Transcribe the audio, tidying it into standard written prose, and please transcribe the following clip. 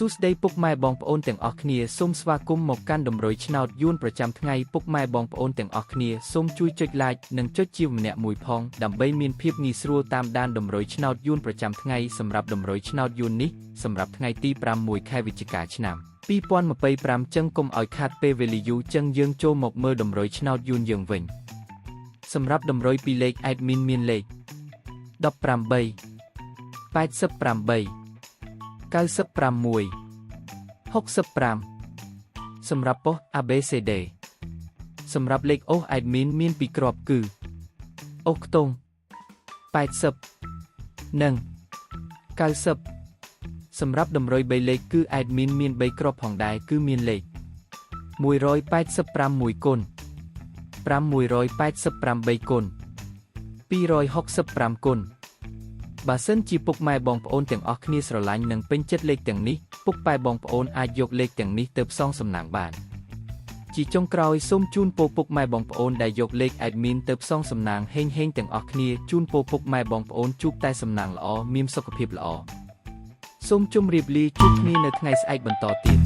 សួស្តីពុកម៉ែបងប្អូនទាំងអស់គ្នាសូមស្វាគមន៍មកកាន់តម្រុយឆ្នោតយួនប្រចាំថ្ងៃពុកម៉ែបងប្អូនទាំងអស់គ្នាសូមជួយចុច like និងចុចជាម្នាក់មួយផងដើម្បីមានភាពងាយស្រួលតាមដានតម្រុយឆ្នោតយួនប្រចាំថ្ងៃសម្រាប់តម្រុយឆ្នោតយួននេះសម្រាប់ថ្ងៃទី6 ខែវិច្ឆិកាឆ្នាំ2025ចឹងកុំឲ្យខាតពេលវេលាយូរចឹងយើងចូលមកមើលតម្រុយឆ្នោតយួនយើងវិញសម្រាប់តម្រុយពីលេខ admin មានលេខ18 88 96 65សម្រាប់ប៉ុស ABCD សម្រាប់លេខអូស admin មានពីរគ្រាប់គឺអូសខ្ទង់80និង90សម្រាប់តម្រុយ3លេខគឺ admin មាន3គ្រាប់ផងដែរគឺមានលេខ185 គុណ585គុណ265គុណបើសិនជាពុកម៉ែបងប្អូនទាំងអស់គ្នាស្រឡាញ់និងពេញចិត្តលេខទាំងនេះពុកប៉ែបងប្អូនអាចយកលេខទាំងនេះទៅផ្សងសំណាងបានជាចុងក្រោយសូមជូនពរពុកម៉ែបងប្អូនដែលយកលេខ admin ទៅផ្សងសំណាងហេងៗទាំងអស់គ្នាជូនពរពុកម៉ែបងប្អូនជួបតែសំណាងល្អមានសុខភាពល្អសូមជម្រាបលាជួបគ្នានៅថ្ងៃស្អែកបន្តទៀត